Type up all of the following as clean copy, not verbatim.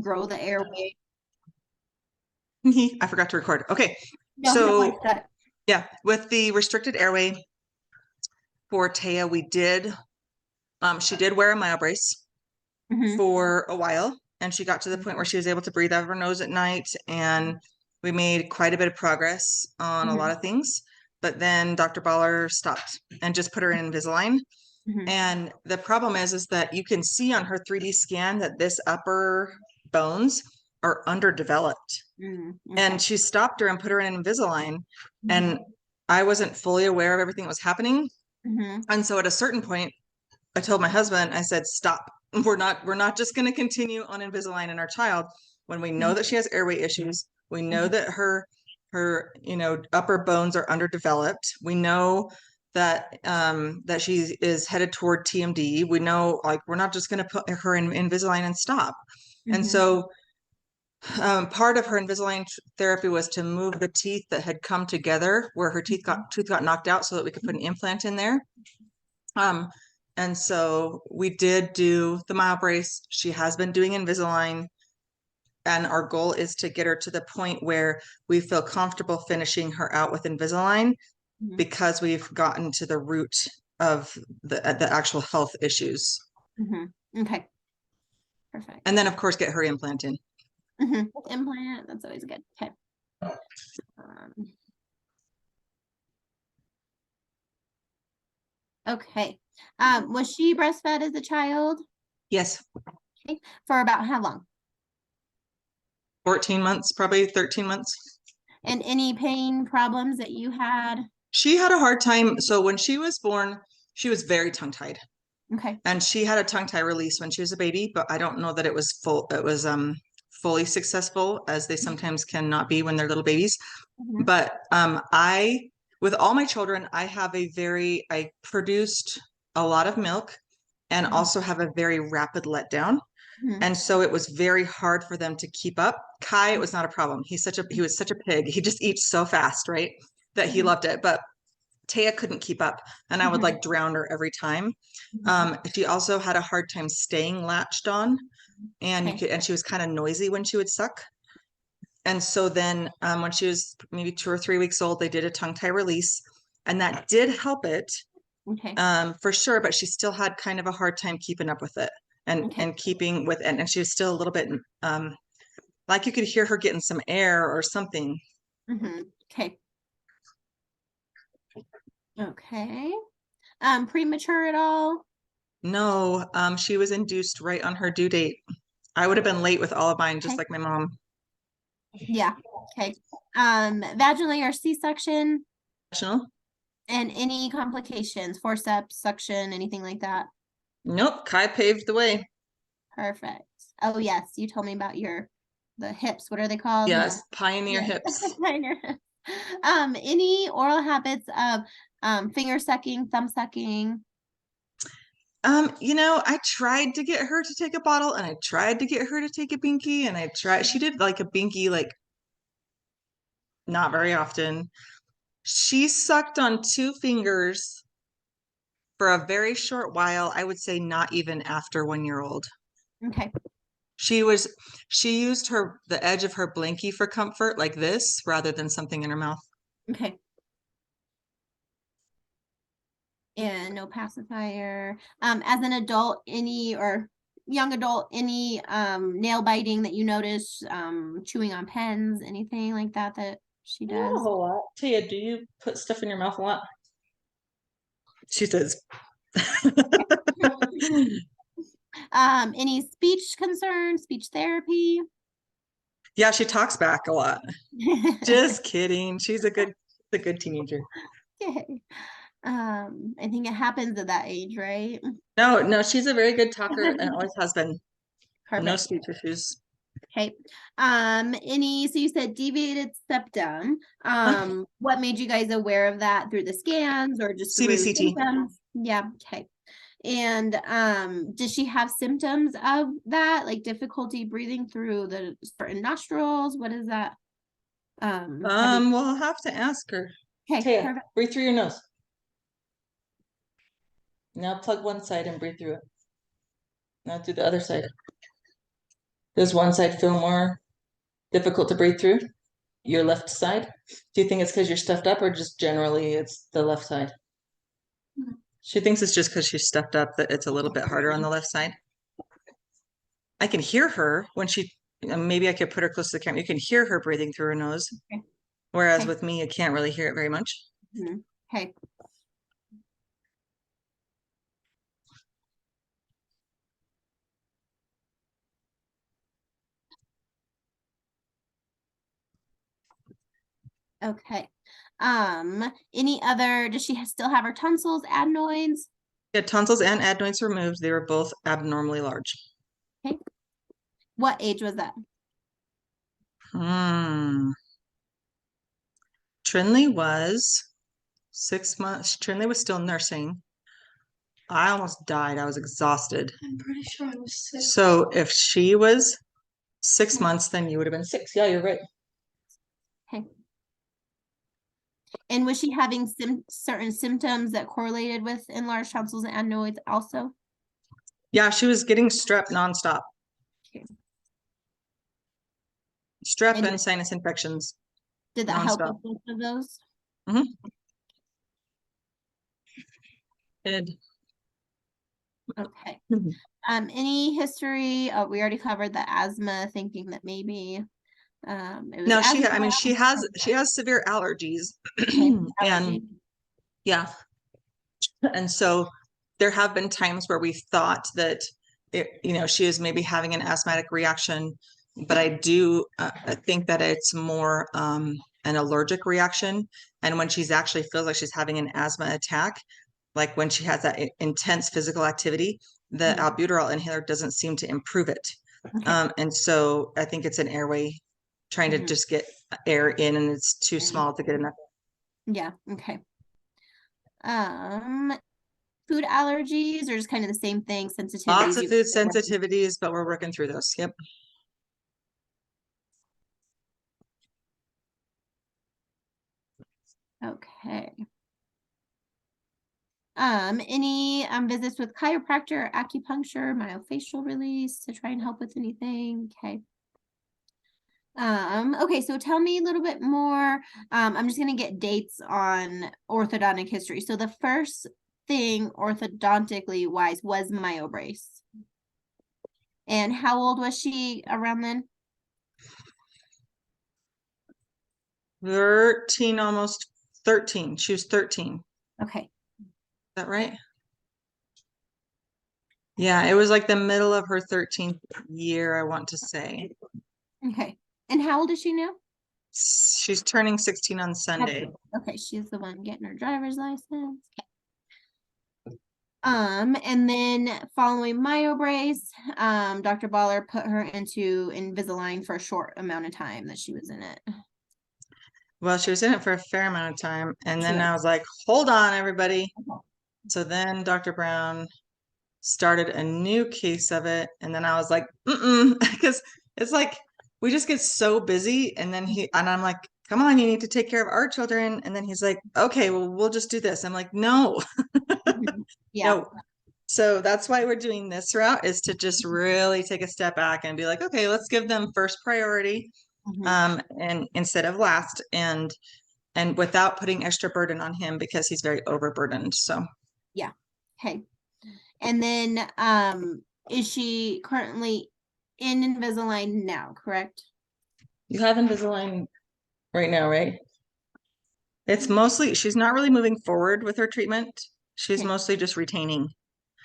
grow the airway. I forgot to record. Okay. No, no, So I said yeah, with the restricted airway for Taya, she did wear a myo brace it. for a while, and she got to the point where she was able to breathe out of her nose at night, and we made quite a bit of progress on a lot Hmm. of things. But then Dr. Baller stopped and just put her in Invisalign. Hmm. And the problem is that you can see on her 3D scan that this upper bones are underdeveloped. Mm, And okay. she stopped her and put her in Invisalign. Hmm. And I wasn't fully aware of everything that was happening. Hmm. And so at a certain point, I told my husband, I said, stop. We're not just going to continue on Invisalign in our child when we know that she has airway issues. We know that her upper bones are underdeveloped. We know that she is headed toward TMD. We know, like, we're not just going to put her in Invisalign and stop. And Hmm. so part of her Invisalign therapy was to move the teeth that had come together where her tooth got knocked out so that we could put an implant in there. Um, and so we did do the mile brace. She has been doing Invisalign, and our goal is to get her to the point where we feel comfortable finishing her out with Invisalign Hmm. because we've gotten to the root of the actual health issues. Hmm. Okay, perfect. And then, of course, get her implant in. Hmm. Implant, that's always good. Okay. Um, okay. Was she breastfed as a child? Yes, Okay. For about how long? 14 months, probably 13 months. And any pain problems that you had? She had a hard time. So when she was born, she was very tongue-tied. Okay. And she had a tongue tie release when she was a baby, but I don't know that it was fully successful, as they sometimes cannot be when they're little babies. Hmm. But I with all my children, I produced a lot of milk and also have a very rapid letdown. Hmm. And so it was very hard for them to keep up. Kai, it was not a problem. He was such a pig. He just eats so fast, right? That he Hmm. loved it. But Taya couldn't keep up, and I would Hmm. like drown her every time. Hmm. She also had a hard time staying latched on, and Okay. she was kind of noisy when she would suck. And so then, when she was maybe 2 or 3 weeks old, they did a tongue tie release, and that did help it, Okay. for sure. But she still had kind of a hard time keeping up with it, and Okay. keeping with it. And she was still a little bit like you could hear her getting some air or something. Hmm. Okay. Okay. Premature at all? No, she was induced right on her due date. I would have been late with all of mine, just Okay. like my mom. Yeah. Okay. Vaginally or C-section, Vaginal? and any complications, forceps, suction, anything like that. Nope, Kai paved the way. Perfect. Oh yes, you told me about the hips. What are they called? Yes, pioneer Yeah. hips. Minor hips. Any oral habits of finger sucking, thumb sucking? I tried to get her to take a bottle, and I tried to get her to take a binky, and she did like a binky, like, not very often. She sucked on 2 fingers for a very short while. I would say not even after 1 year old. Okay. She was she used the edge of her blankie for comfort, like this, rather than something in her mouth. Okay. And no pacifier. As an adult, any or young adult, any nail biting that you notice, chewing on pens, anything like that that she Not a does? whole lot. Tia, do you put stuff in your mouth a lot? She says. Any speech concerns, speech therapy? Yeah, she talks back a lot. Just kidding. She's a good teenager. Okay. I think it happens at that age, right? No, no, she's a very good talker and always has been. No Perfect. speech issues. Okay. So you said deviated septum. What made you guys aware of that, through the scans or just through CBCT. symptoms? Yeah, okay. And does she have symptoms of that, like difficulty breathing through the certain nostrils? What is that? Have you We'll have to ask her. Okay, Taya, perfect. breathe through your nose. Now plug one side and breathe through it. Now do the other side. Does one side feel more difficult to breathe through? Your left side? Do you think it's because you're stuffed up or just generally it's the left side? She thinks it's just because she's stuffed up that it's a little bit harder on the left side. I can hear her when maybe I could put her close to the camera. You can hear her breathing through her nose. Okay. Whereas Okay. with me, you can't really hear it very much. Okay. Okay. Any other, does she still have her tonsils, adenoids? Yeah, tonsils and adenoids removed. They were both abnormally large. Okay. What age was that? Trinley was 6 months. Trinley was still nursing. I almost died. I was exhausted. I'm pretty sure I was 6. So if she was 6 months, then you would have been 6. Yeah, you're right. Okay. And was she having certain symptoms that correlated with enlarged tonsils and adenoids also? Yeah, she was getting strep nonstop. Okay. Strep And and sinus infections did that help nonstop. with both of those? Good. Okay. Any history? Oh, we already covered the asthma, thinking that maybe it was No, asthma. I mean, she has severe allergies. Okay, And allergy. yeah. And so there have been times where we thought that she is maybe having an asthmatic reaction, but I do think that it's more an allergic reaction. And when she's actually feels like she's having an asthma attack, like when she has that intense physical activity, the albuterol inhaler doesn't seem to improve it. Okay. And so I think it's an airway trying to just get air in, and it's too small to get enough. Yeah. Okay. Food allergies or just kind of the same thing, sensitivities? Lots of food sensitivities, but we're working through those. Yep. Okay. Any visits with chiropractor, acupuncture, myofascial release to try and help with anything? Okay. Okay, so tell me a little bit more. I'm just gonna get dates on orthodontic history. So the first thing orthodontically wise was myobrace. And how old was she around then? 13, almost 13. She was 13. Okay. Is that right? Yeah, it was like the middle of her 13th year, I want to say. Okay. And how old is she now? She's turning 16 on Sunday. Okay, she's the one getting her driver's license. Okay. And then following myobrace, Dr. Baller put her into Invisalign for a short amount of time that she was in it. Well, she was in it for a fair amount of time. And then I was like, hold on, everybody. So then Dr. Brown started a new case of it. And then I was like, because it's like, we just get so busy. And then I'm like, come on, you need to take care of our children. And then he's like, okay, well, we'll just do this. I'm like, no. Yeah. No. So that's why we're doing this route, is to just really take a step back and be like, okay, let's give them first priority, and instead of last, and without putting extra burden on him because he's very overburdened. So yeah. Okay. And then is she currently in Invisalign now, correct? you have Invisalign right now, right? It's mostly, she's not really moving forward with her treatment. She's Okay. mostly just retaining.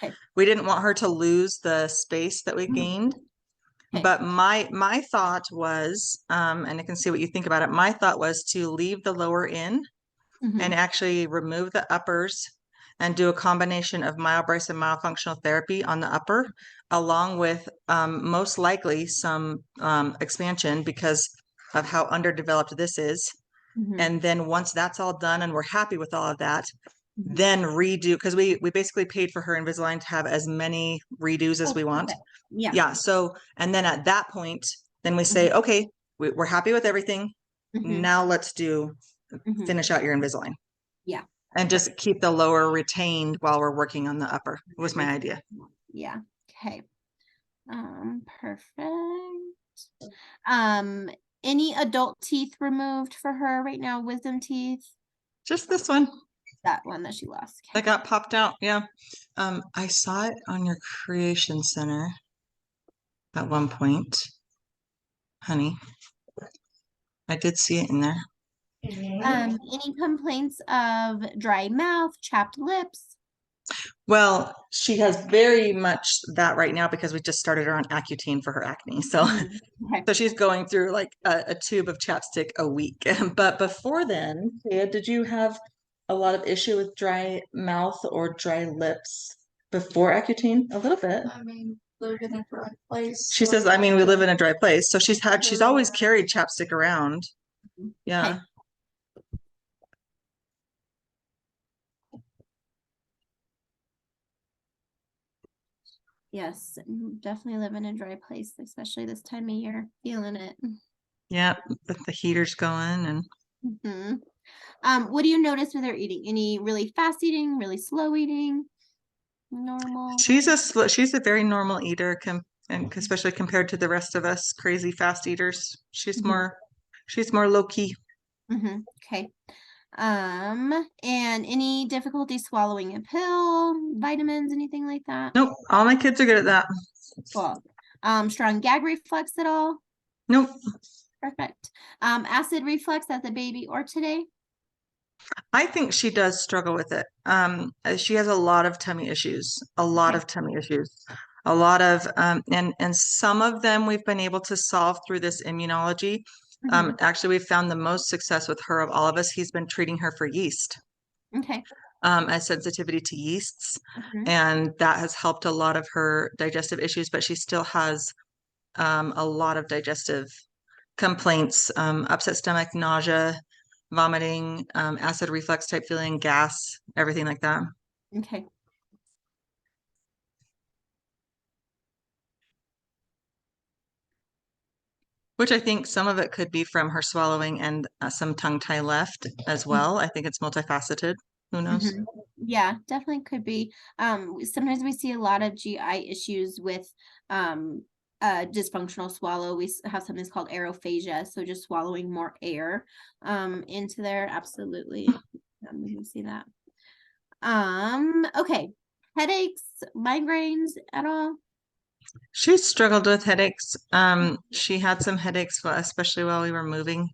Okay. We didn't want her to lose the space that we gained. Okay. But my thought was, and I can see what you think about it. My thought was to leave the lower in and actually remove the uppers and do a combination of myobrace and myofunctional therapy on the upper, along with most likely some expansion because of how underdeveloped this is. And then once that's all done and we're happy with all of that, then redo, because we basically paid for her Invisalign to have as many redos as we want. Yeah. Yeah. So, and then at that point, then we say, okay, we're happy with everything. Now let's finish out your Invisalign. Yeah. And just keep the lower retained while we're working on the upper was my idea. Yeah. Okay. Perfect. Um, any adult teeth removed for her right now? Wisdom teeth? Just this one That one that she lost. that Okay. got popped out. Yeah. I saw it on your creation center at one point, honey. I did see it in there. Any complaints of dry mouth, chapped lips? Well, she has very much that right now because we just started her on Accutane for her acne. So, Okay. so she's going through like a tube of chapstick a week. But before then, Taya, did you have a lot of issue with dry mouth or dry lips before Accutane? A little bit. I mean, live in a dry place. She says, I mean, we live in a dry place. So she's always carried chapstick around. Yeah. Okay. Yes, definitely live in a dry place, especially this time of year. Feeling it. Yeah. With the heaters going and Hmm. What do you notice with her eating? Any really fast eating, really slow eating, normal? she's a very normal eater and especially compared to the rest of us crazy fast eaters. Mhm. She's more low key. Okay. And any difficulty swallowing a pill, vitamins, anything like that? Nope. All my kids are good at that. Cool. Strong gag reflex at all? Nope. Perfect. Acid reflux as a baby or today? I think she does struggle with it. She has a lot of tummy issues, a lot Okay. of tummy issues, a lot of, and some of them we've been able to solve through this immunology. Mhm. Actually, we've found the most success with her of all of us. He's been treating her for yeast, Okay. as sensitivity to yeasts, Mhm. and that has helped a lot of her digestive issues, but she still has a lot of digestive complaints, upset stomach, nausea, vomiting, acid reflux type feeling, gas, everything like that. Okay. Which I think some of it could be from her swallowing and some tongue tie left as well. I think it's multifaceted. Who knows? Mhm. Yeah, definitely could be. Sometimes we see a lot of GI issues with dysfunctional swallow. We have something that's called aerophagia, so just swallowing more air into there. Absolutely. We can see that. Okay. Headaches, migraines at all? She struggled with headaches. She had some headaches, especially while we were moving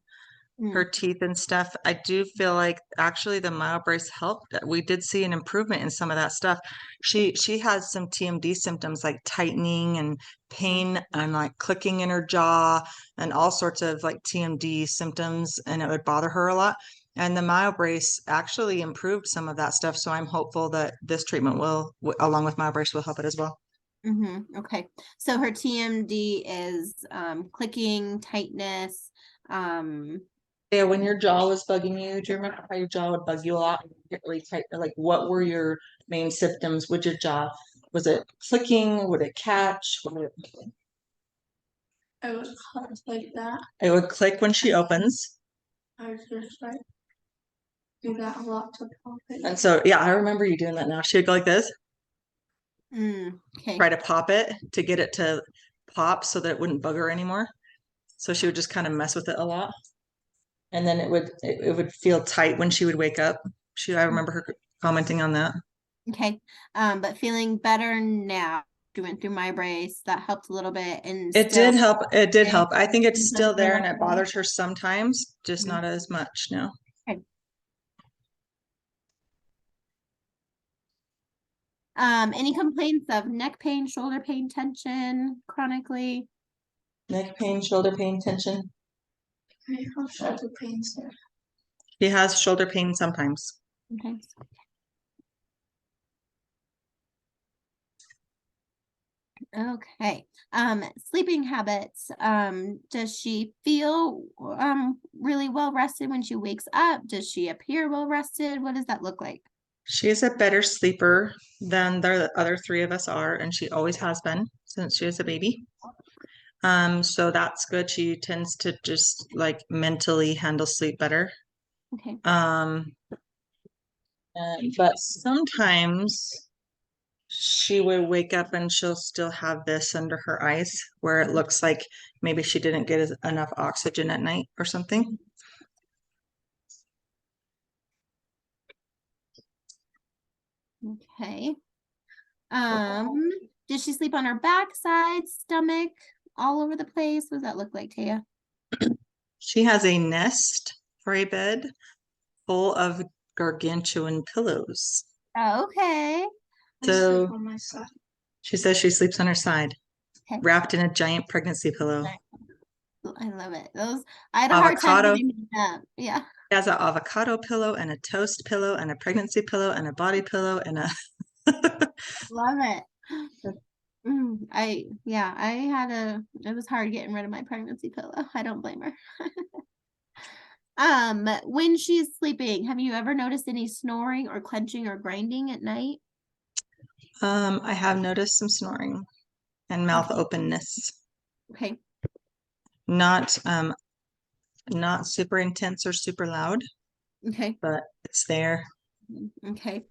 her Mm, teeth and stuff. I do feel like actually the mild brace helped. We did see an improvement in some of that stuff. She has some TMD symptoms like tightening and mm, pain and like clicking in her jaw and all sorts of like TMD symptoms, and it would bother her a lot. And the mild brace actually improved some of that stuff. So I'm hopeful that this treatment will, along with mild brace, will help it as well. Okay. So her TMD is clicking, tightness, um, Yeah, when your jaw was bugging you, do you remember how your jaw would bug you a lot? Get really tight. Like, what were your main symptoms with your jaw? Was it clicking? Would it catch? I was hot like that. It would click when she opens. I was just like do that a lot to pop it. And so, yeah, I remember you doing that now. She would go like this, okay. try to pop it to get it to pop so that it wouldn't bug her anymore. So she would just kind of mess with it a lot. And then it would feel tight when she would wake up. I remember her commenting on that. Okay. But feeling better now. She went through my brace. That helped a little bit and It still did help. It did okay. help. I think it's Symptoms still are there and it less bothers her sometimes, just bad. not as much now. Okay. Any complaints of neck pain, shoulder pain, tension chronically? Neck pain, shoulder pain, tension. I have shoulder pains there. He has shoulder pain sometimes. Okay. Okay. Sleeping habits. Does she feel really well rested when she wakes up? Does she appear well rested? What does that look like? She is a better sleeper than the other three of us are, and she always has been since she was a baby. So that's good. She tends to just like mentally handle sleep better. Okay. But sometimes she would wake up and she'll still have this under her eyes where it looks like maybe she didn't get enough oxygen at night or something. Okay. Did she sleep on her backside, stomach, all over the place? What does that look like, Taya? She has a nest for a bed full of gargantuan pillows. Okay. I sleep So on my side. she says she sleeps on her side, Okay. wrapped in a giant pregnancy pillow. I love it. Those I had a hard time Avocado. getting that. Yeah. She has an avocado pillow and a toast pillow and a pregnancy pillow and a body pillow and a Love it. It was hard getting rid of my pregnancy pillow. I don't blame her. When she's sleeping, have you ever noticed any snoring or clenching or grinding at night? I have noticed some snoring and mouth Okay. openness. Okay. Not not super intense or super loud, Okay. but it's there. Okay.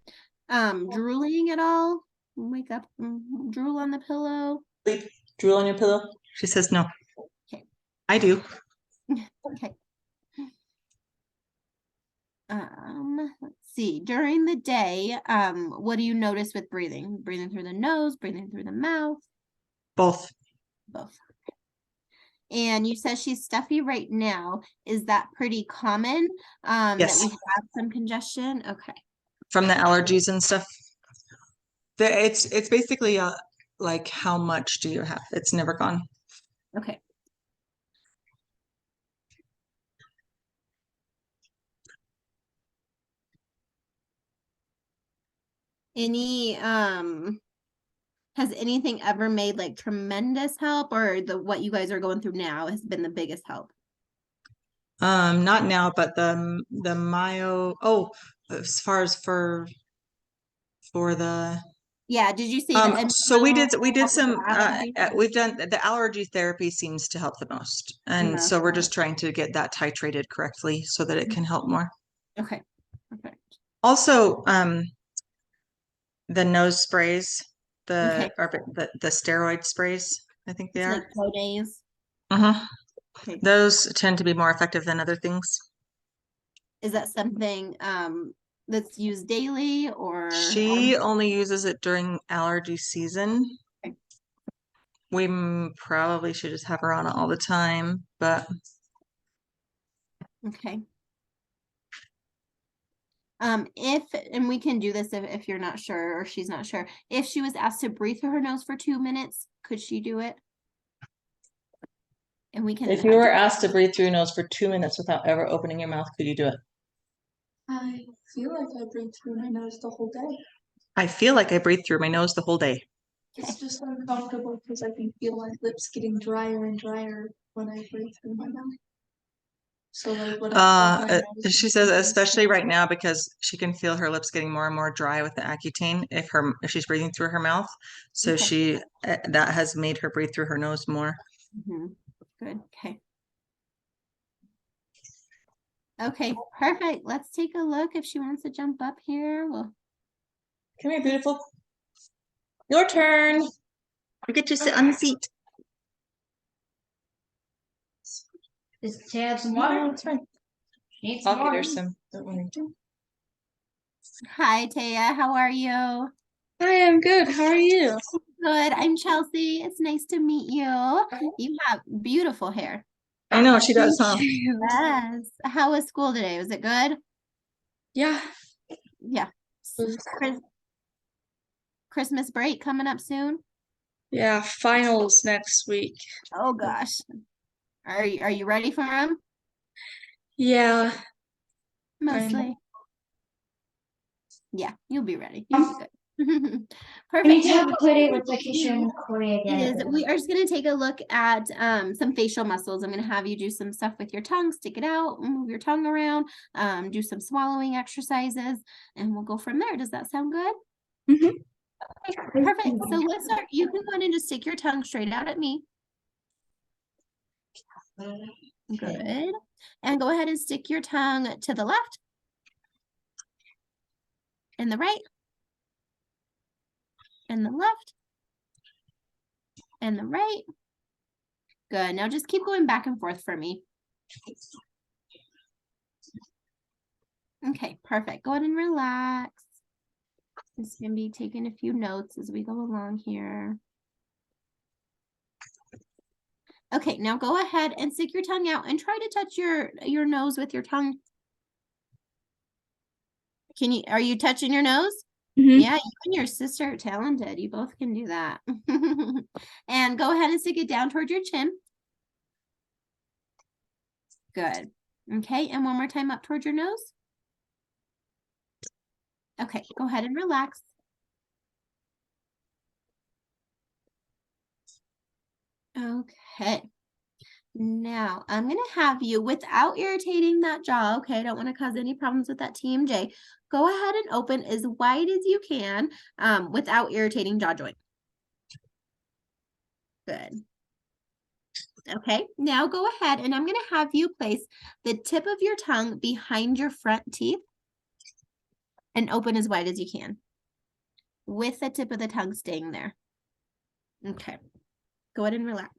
Drooling at all? Wake up, drool on the pillow. Sleep, drool on your pillow. She says no. Okay. I do. Okay. Let's see. During the day, what do you notice with breathing? Breathing through the nose, breathing through the mouth, Both. both. And you said she's stuffy right now. Is that pretty common? That Yes. we have some congestion? Okay. From the allergies and stuff. It's basically like how much do you have? It's never gone. Okay. Any has anything ever made like tremendous help, or what you guys are going through now has been the biggest help? Not now, but the myo. Oh, as far as for the Yeah, did you see the so we did some allergy? we've done the allergy therapy seems to help the most, and so we're just trying to get that titrated correctly so that it can help more. Okay. Perfect. Also, the nose sprays, Okay. the steroid sprays, I think they It's are. like Flonase. Okay. Those tend to be more effective than other things. Is that something that's used daily or She only uses it during allergy season. Okay. We probably should just have her on it all the time, but okay. And we can do this if you're not sure or she's not sure. If she was asked to breathe through her nose for 2 minutes, could she do it? And we can if you were asked to breathe through your nose for 2 minutes without ever opening your mouth, could you do it? I feel like I breathe through my nose the whole day. I feel like I breathe through my nose the whole day. It's just uncomfortable because I can feel my lips getting drier and drier when I breathe through my mouth. So like when I plug my nose, She says especially right now because she can feel her lips getting more and more dry with the Accutane if she's breathing through her mouth. So Okay. that has made her breathe through her nose more. Good. Okay. Okay, perfect. Let's take a look if she wants to jump up here. Well, Come here, beautiful. Your turn. You get to sit on the seat. Does Taya have some water? No, it's fine. She needs I'll some get water. her some. Don't worry. hi Taya, how are you? Hi, I'm good. How are you? Good. I'm Chelsea. It's nice to meet you. You have beautiful hair. I know she does, huh? Yes. How was school today? Was it good? Yeah. Yeah. Christmas break coming up soon? Yeah, finals next week. Oh gosh. Are you ready for them? Yeah. Mostly. Yeah, you'll be ready. You'll be good. We need Perfect. to have Well, a play date with Lakeisha and Corey again. we are just going to take a look at some facial muscles. I'm going to have you do some stuff with your tongue, stick it out, move your tongue around, do some swallowing exercises, and we'll go from there. Does that sound good? Mhm. Okay, perfect. So let's start. You can go ahead and just stick your tongue straight out at me. Good. And go ahead and stick your tongue to the left and the right and the left and the right. Good. Now just keep going back and forth for me. Okay, perfect. Go ahead and relax. Just gonna be taking a few notes as we go along here. Okay, now go ahead and stick your tongue out and try to touch your nose with your tongue. Are you touching your nose? Mhm. Yeah, you and your sister are talented. You both can do that. And go ahead and stick it down toward your chin. Good. Okay, and one more time up toward your nose. Okay, go ahead and relax. Okay. Now, I'm going to have you, without irritating that jaw, okay, I don't want to cause any problems with that TMJ, go ahead and open as wide as you can without irritating jaw joint. Good. Okay, now go ahead and I'm going to have you place the tip of your tongue behind your front teeth and open as wide as you can with the tip of the tongue staying there. Okay, go ahead and relax.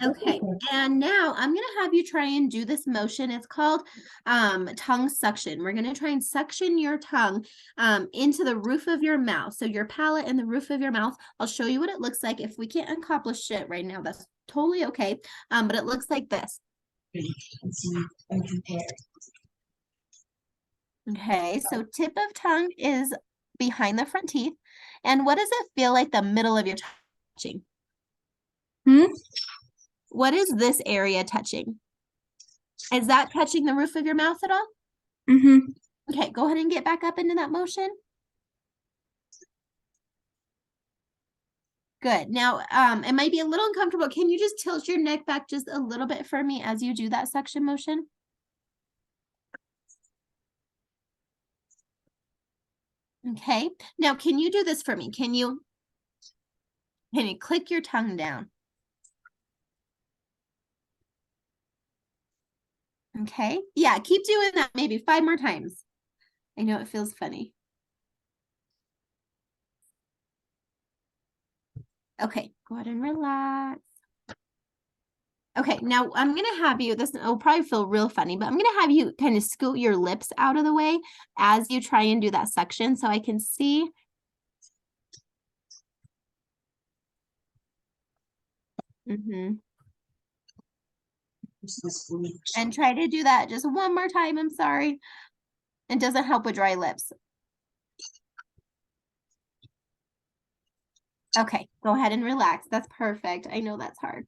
Okay, and now I'm going to have you try and do this motion. It's called tongue suction. We're going to try and suction your tongue into the roof of your mouth. So your palate and the roof of your mouth. I'll show you what it looks like. If we can't accomplish it right now, that's totally okay. But it looks like this. Okay, so tip of tongue is behind the front teeth. And what does it feel like the middle of your tongue touching? What is this area touching? Is that touching the roof of your mouth at all? Mhm. Okay, go ahead and get back up into that motion. Good. Now, it might be a little uncomfortable. Can you just tilt your neck back just a little bit for me as you do that suction motion? Okay. Now, can you do this for me? Can you click your tongue down? Okay. Yeah, keep doing that maybe 5 more times. I know it feels funny. Okay, go ahead and relax. Okay, now I'm going to have you, this will probably feel real funny, but I'm going to have you kind of scoot your lips out of the way as you try and do that suction so I can see. And try to do that just one more time. I'm sorry. It doesn't help with dry lips. Okay, go ahead and relax. That's perfect. I know that's hard.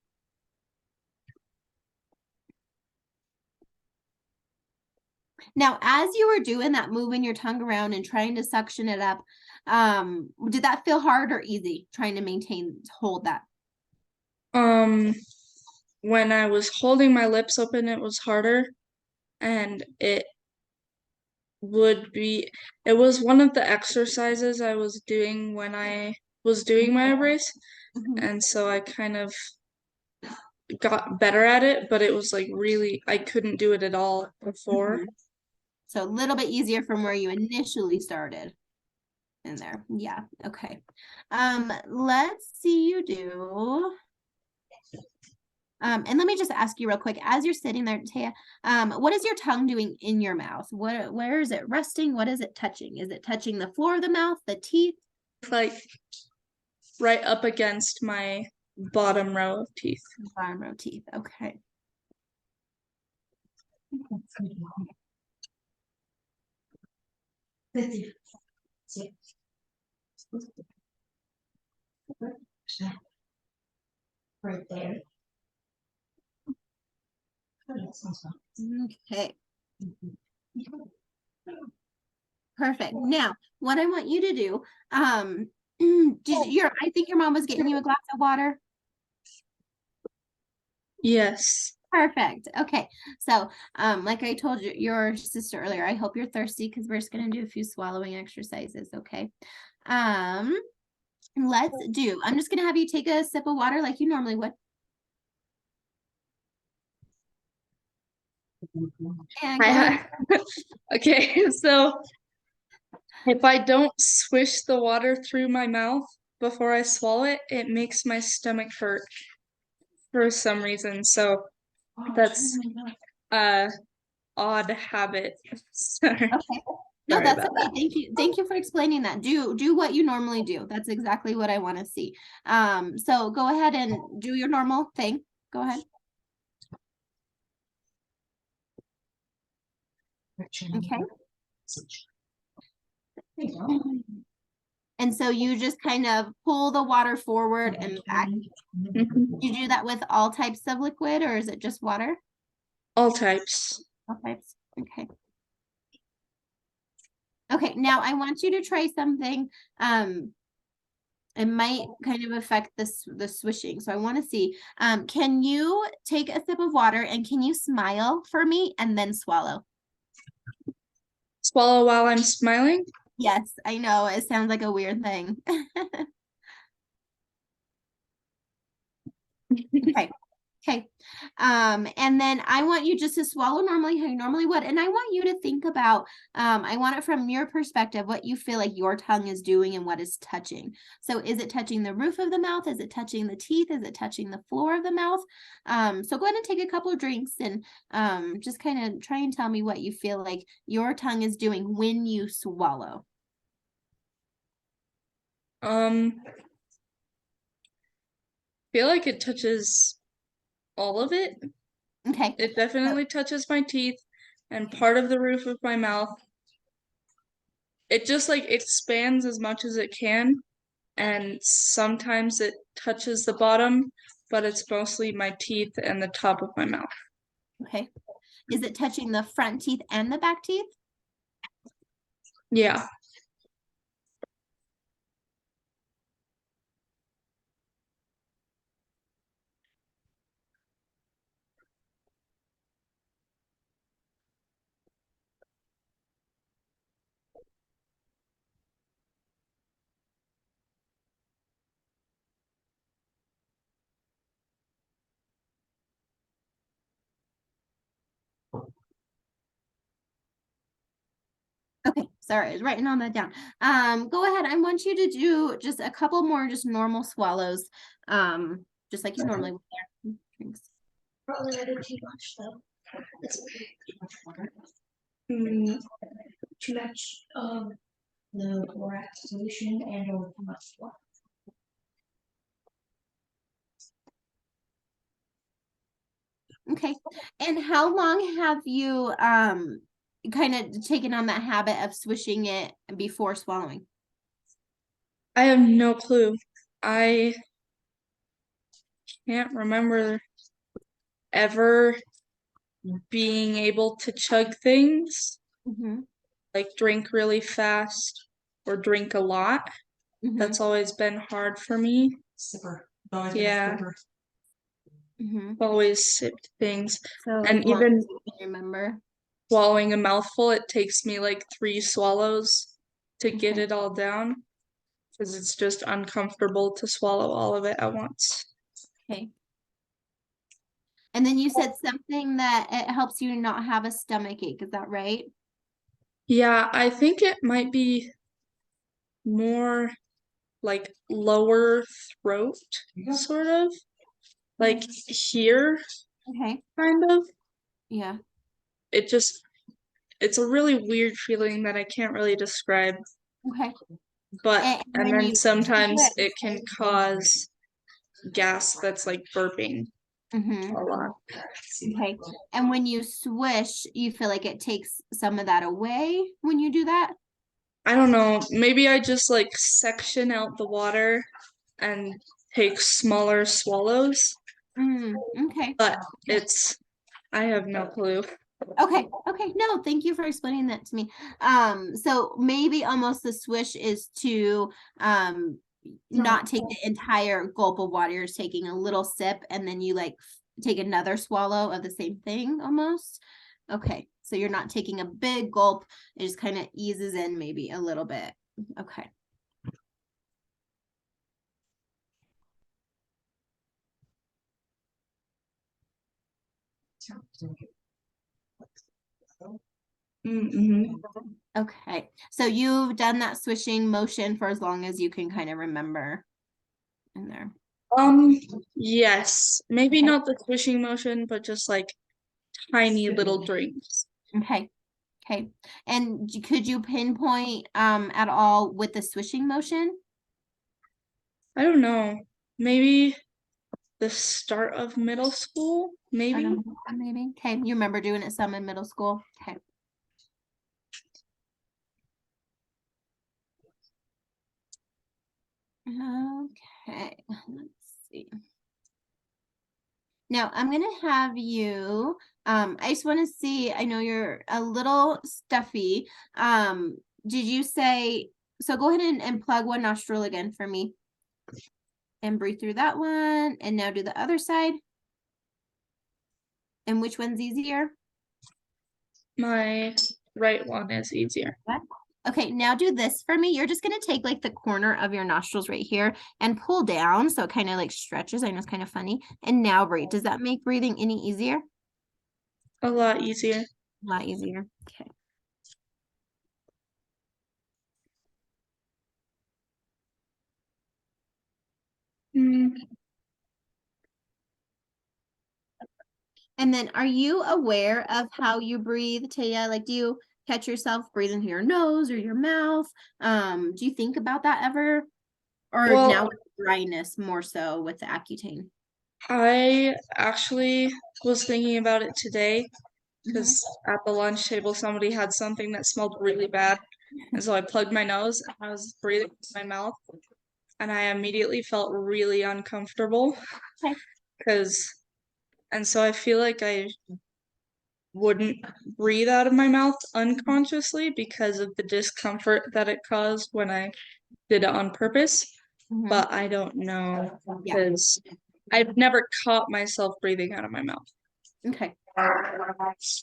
Now, as you were doing that, moving your tongue around and trying to suction it up, did that feel hard or easy trying to hold that? When I was holding my lips open, it was harder, and it was one of the exercises I was doing when I was doing my brace, and so I kind of got better at it, but it was like really, I couldn't do it at all before. So a little bit easier from where you initially started in there. Yeah, okay. Let's see you do. And let me just ask you real quick, as you're sitting there, Taya, what is your tongue doing in your mouth? Where is it resting? What is it touching? Is it touching the floor of the mouth, the teeth? Like right up against my bottom row of teeth. Bottom row teeth, okay. Right there. Okay. Perfect. Now, what I want you to do, I think your mom was getting you a glass of water. Yes. Perfect. Okay. So, like I told your sister earlier, I hope you're thirsty because we're just going to do a few swallowing exercises. Okay. I'm just going to have you take a sip of water like you normally would. And go ahead. Okay, so if I don't swish the water through my mouth before I swallow it, it makes my stomach hurt for some reason. So that's odd habit. Sorry. Okay. No, Sorry that's about okay. Thank you. Thank you for explaining that. Do what you normally do. That's exactly what I want to see. So go ahead and do your normal thing. Go ahead. Okay. And so you just kind of pull the water forward and back. Mhm. You do that with all types of liquid, or is it just water? All types. All types. Okay. Okay, now I want you to try something. It might kind of affect the swishing. So I want to see. Can you take a sip of water and can you smile for me and then swallow? Swallow while I'm smiling. Yes, I know it sounds like a weird thing. Okay. Okay. And then I want you just to swallow normally how you normally would. And I want you to think about, I want it from your perspective, what you feel like your tongue is doing and what is touching. So is it touching the roof of the mouth? Is it touching the teeth? Is it touching the floor of the mouth? So go ahead and take a couple of drinks and just kind of try and tell me what you feel like your tongue is doing when you swallow. Feel like it touches all of it. Okay. It definitely touches my teeth and part of the roof of my mouth. It just like expands as much as it can, and sometimes it touches the bottom, but it's mostly my teeth and the top of my mouth. Okay. Is it touching the front teeth and the back teeth? Yeah. Okay, sorry, I was writing all that down. Go ahead. I want you to do just a couple more just normal swallows. Just like you normally would there. Drinks. Probably I did too much though. It's okay. Too much of the borax solution and or too much water. Okay. And how long have you kind of taken on that habit of swishing it before swallowing? I have no clue. I can't remember ever being able to chug things, Mm-hmm. like drink really fast or drink a lot. Mm-hmm. That's always been hard for me. Sipper. Always been a Yeah. sipper. Mm-hmm. Always sipped things. So And as long even as you can remember. swallowing a mouthful, it takes me like 3 swallows to get Okay. it all down because it's just uncomfortable to swallow all of it at once. Okay. And then you said something that it helps you not have a stomach ache. Is that right? Yeah, I think it might be more like lower throat, sort of. Like here, Okay. kind of. Yeah. It just, it's a really weird feeling that I can't really describe. Okay. But, And and when then you sometimes it can cause gas that's like burping Mm-hmm. a lot. Okay. And when you swish, you feel like it takes some of that away when you do that? I don't know, maybe I just like section out the water and take smaller swallows, Okay. but I have no clue. Okay. Okay. No, thank you for explaining that to me. So maybe almost the swish is to not take the entire gulp of water. You're just taking a little sip and then you like take another swallow of the same thing almost. Okay. So you're not taking a big gulp. It just kind of eases in maybe a little bit. Okay. Mm-hmm. Okay, so you've done that swishing motion for as long as you can kind of remember in there. Yes. Maybe Okay. not the swishing motion, but just like tiny little drinks. Okay. Okay. And could you pinpoint at all with the swishing motion? I don't know. Maybe the start of middle school, maybe. Maybe. Okay. You remember doing it some in middle school? Okay. Okay. Let's see. Now I'm gonna have you, I just want to see, I know you're a little stuffy. Did you say, so go ahead and plug one nostril again for me. And breathe through that one. And now do the other side. And which one's easier? My right one is easier. Okay, now do this for me. You're just gonna take like the corner of your nostrils right here and pull down so it kind of like stretches. I know it's kind of funny. And now breathe. Does that make breathing any easier? A lot easier. A lot easier. Okay. Mm, And then are you aware of how you breathe, Taya? Like, do you catch yourself breathing through your nose or your mouth? Do you think about that ever? Or Well, now with dryness more so with the Accutane? I actually was thinking about it today Mhm. because at the lunch table somebody had something that smelled really bad. And so I plugged my nose and I was breathing with my mouth and I immediately felt really uncomfortable Okay. and so I feel like I wouldn't breathe out of my mouth unconsciously because of the discomfort that it caused when I did it on purpose. Mhm. But I don't know Yeah. because I've never caught myself breathing out of my mouth. Okay.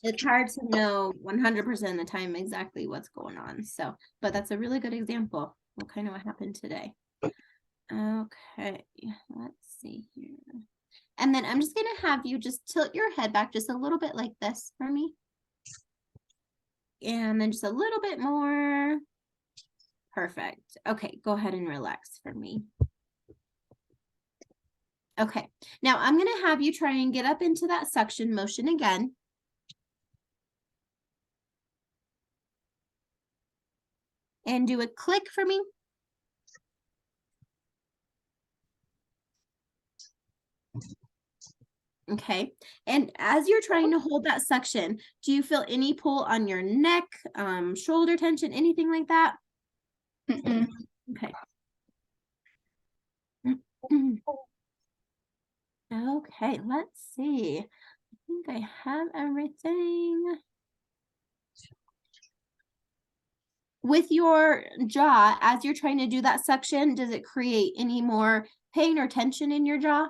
It's hard to know 100% of the time exactly what's going on. So, but that's a really good example. What kind of what happened today? Okay, let's see here. And then I'm just gonna have you just tilt your head back just a little bit like this for me. And then just a little bit more. Perfect. Okay, go ahead and relax for me. Okay, now I'm gonna have you try and get up into that suction motion again. And do a click for me. Okay, and as you're trying to hold that suction, do you feel any pull on your neck, shoulder tension, anything like that? Mm-mm. Okay. Okay, let's see. I think I have everything. With your jaw, as you're trying to do that suction, does it create any more pain or tension in your jaw?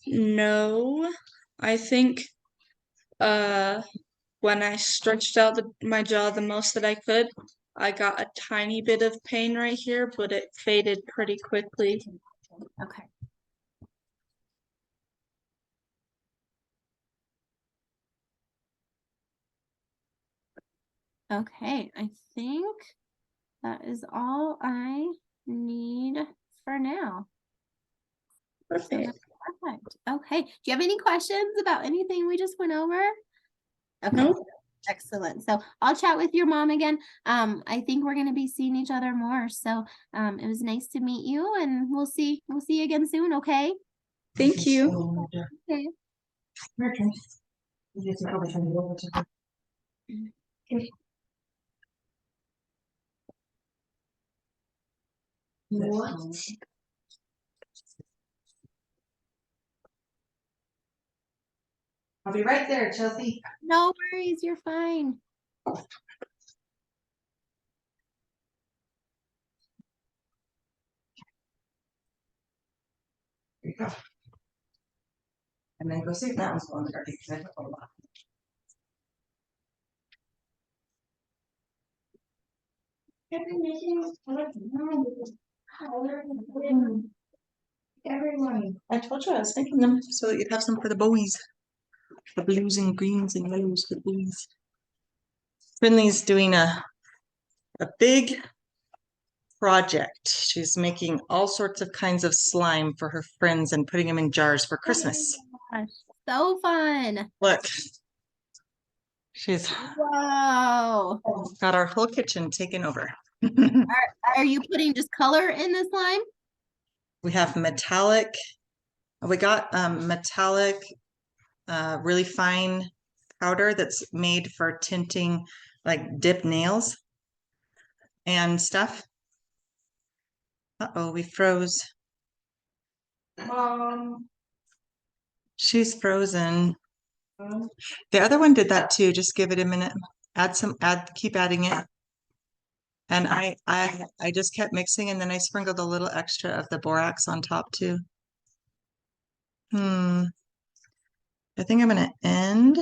No. I think when I stretched out my jaw the most that I could, I got a tiny bit of pain right here, but it faded pretty quickly. Okay. Okay, I think that is all I need for now. Perfect. Perfect. Okay. Do you have any questions about anything we just went over? Okay. Nope. Excellent. So I'll chat with your mom again. I think we're going to be seeing each other more. So it was nice to meet you, and we'll see you again soon. Okay. Thank you. Okay. I'll be right there, Chelsea. No worries. You're fine. There you go. And then go see if that one's going to because I took a lot. Everyone. I told you I was thinking them so that you'd have some for the boys. The blues and greens and yellows for the boys. Finley's doing a big project. She's making all sorts of kinds of slime for her friends and putting them in jars for Christmas. Gosh, so fun. Look, she's Wow. got our whole kitchen taken over. Are you putting just color in this slime? We have metallic, we got metallic, really fine powder that's made for tinting like dip nails and stuff. Uh-oh, we froze. She's frozen. The other one did that too. Just give it a minute. Keep adding it. And I just kept mixing, and then I sprinkled a little extra of the borax on top too. I think I'm gonna end.